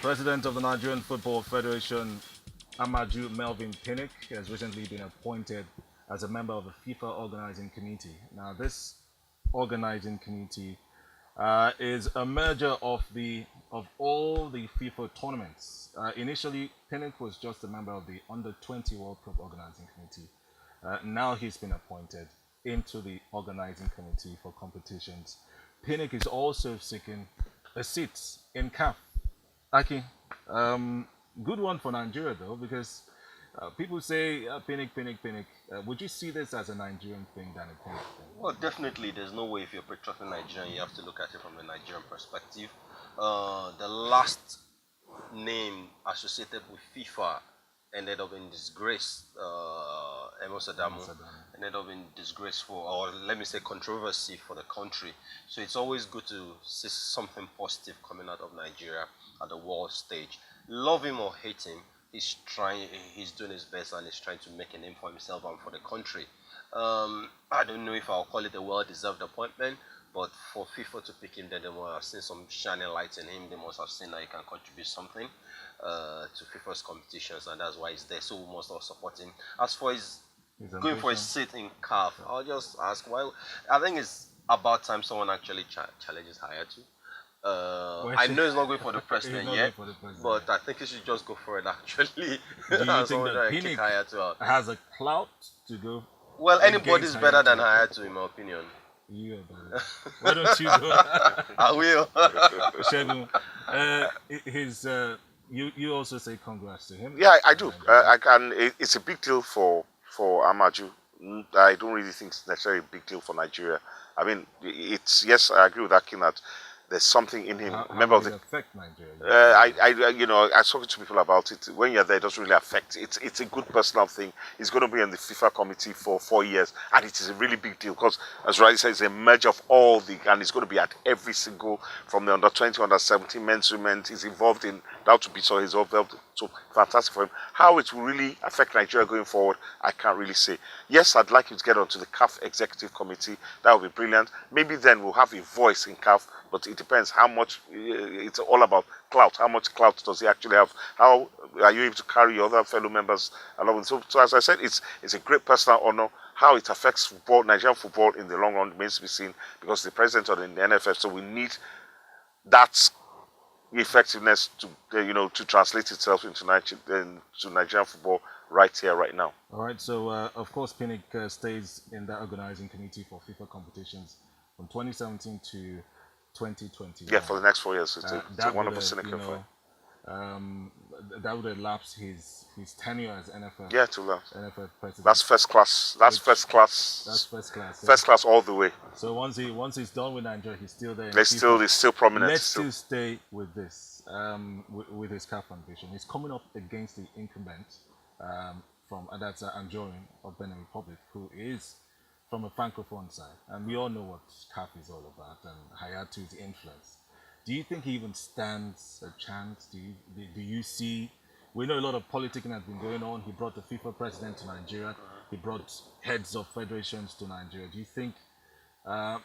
President of the Nigerian Football Federation, Amaju Pinnick, has recently been appointed as a member of the FIFA organizing committee. Now, this organizing committee is a merger of all the FIFA tournaments. Initially, Pinnick was just a member of the Under 20 World Cup organizing committee. Now he's been appointed into the organizing committee for competitions. Pinnick is also seeking a seat in CAF. Aki, good one for Nigeria though, because people say Pinnick. Would you see this as a Nigerian thing than a Pinnick thing? Well, definitely, there's no way if you're patriotic Nigerian, you have to look at it from a Nigerian perspective. The last name associated with FIFA ended up in disgrace. Adamu ended up in disgrace or let me say, controversy for the country. So it's always good to see something positive coming out of Nigeria at the world stage. Love him or hate him, he's doing his best and he's trying to make a name for himself and for the country. I don't know if I'll call it a well-deserved appointment, but for FIFA to pick him, then they must have seen some shining lights in him. They must have seen that he can contribute something to FIFA's competitions, and that's why he's there. So we must all support him. As for his going for a seat in CAF, I'll just ask why. I think it's about time someone actually challenges Hayatu. I know he's not going for the president yet, but I think he should just go for it actually. Do you think that Pinnick has a clout to go? Well, anybody's better than Hayatu, in my opinion. Yeah, why don't you go? I will. Shegun, you also say congrats to him. Yeah, I do. It's a big deal for Amaju. I don't really think it's necessarily a big deal for Nigeria. I mean, yes, I agree with Akin that there's something in him. How does it affect Nigeria? I was talking to people about it. When you're there, it doesn't really affect. It's a good personal thing. He's going to be on the FIFA committee for 4 years, and it is a really big deal because, as Riley said, it's a merge of all and it's going to be at every single, from the under 20, under 17, men's, women. He's involved in that to be so. He's involved. So fantastic for him. How it will really affect Nigeria going forward, I can't really say. Yes, I'd like him to get onto the CAF executive committee. That would be brilliant. Maybe then we'll have a voice in CAF. But it depends how much. It's all about clout. How much clout does he actually have? How are you able to carry your other fellow members along? So as I said, it's a great personal honor. How it affects football, Nigerian football in the long run remains to be seen because the president of the NFF. So we need that effectiveness to translate itself into Nigerian football right here, right now. All right. So of course, Pinnick stays in that organizing committee for FIFA competitions from 2017 to 2020. Yeah, for the next 4 years. It's a wonderful cynical thing. That would elapse his tenure as NFL. Yeah, to lapse. NFL president. That's first class. That's first class. That's first class. Yeah. First class all the way. So once he's done with Nigeria, he's still there. He's still prominent. Let's still stay with this. With his CAF ambition, he's coming up against the incumbent and that's Anjorin of Benin Republic, who is from a francophone side, and we all know what CAF is all about and Hayatu's influence. Do you think he even stands a chance? Do you see? We know a lot of politicking has been going on. He brought the FIFA president to Nigeria. He brought heads of federations to Nigeria. Do you think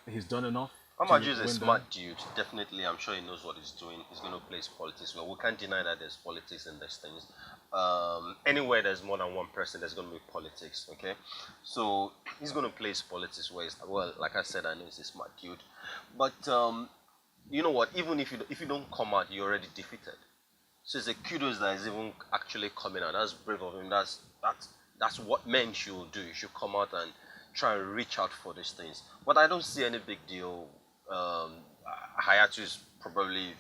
he's done enough? Amaju is a smart dude. Definitely, I'm sure he knows what he's doing. He's going to play his politics well. We can't deny that there's politics in these things. Anywhere there's more than one person, there's going to be politics. Okay, so he's going to play his politics well. Like I said, I know he's a smart dude, but you know what? Even if you don't come out, you're already defeated. So it's a kudos that is even actually coming out. That's brave of him. That's what men should do. You should come out and try and reach out for these things. But I don't see any big deal. Hayatu is probably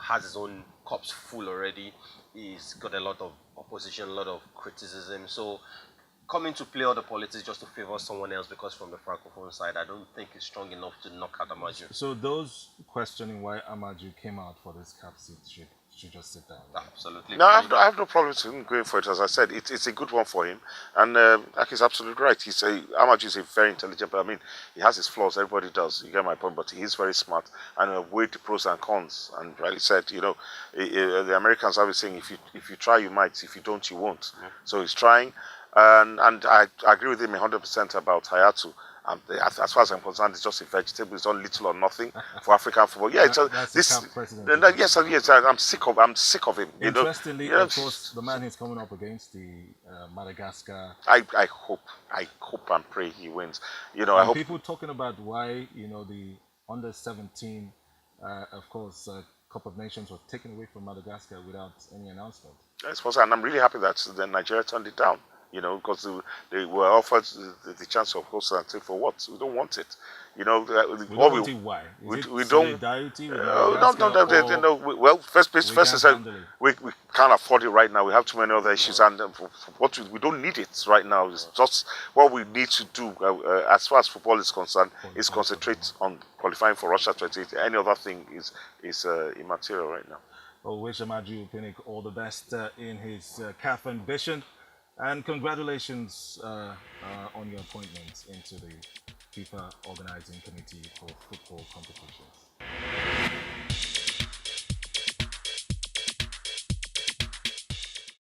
has his own cups full already. He's got a lot of opposition, a lot of criticism. So coming to play all the politics just to favor someone else because from the francophone side, I don't think is strong enough to knock out Amaju. So those questioning why Amaju came out for this CAF seat should just sit down. Right? Absolutely. No, I have no problem with him going for it. As I said, it's a good one for him, and Aki's absolutely right. Amaju is a very intelligent. I mean, he has his flaws. Everybody does. You get my point. But he's very smart and weighed the pros and cons. And Riley said, the Americans have a saying: if you try, you might. If you don't, you won't. So he's trying. And I agree with him 100% about Hayatu. as far as I'm concerned, it's just a vegetable. It's done little or nothing for African football. Yeah, That's this. the CAF president. Yes, I'm sick of him. Interestingly, of course, the man he's coming up against, the Madagascar. I hope and pray he wins. I hope. People talking about why the under 17, of course, Cup of Nations was taken away from Madagascar without any announcement. I suppose, and I'm really happy that the Nigeria turned it down. Because they were offered the chance of hosting and say, for what? We don't want it. We don't want it. Why? Is it solidarity with Madagascar? No. Well, first, we can't afford it right now. We have too many other issues, and we don't need it right now. It's just what we need to do as far as football is concerned is concentrate on qualifying for Russia 28. Any other thing is immaterial right now. Well, wish Amaju Pinnick all the best in his CAF ambition. And congratulations on your appointment into the FIFA Organizing Committee for Football.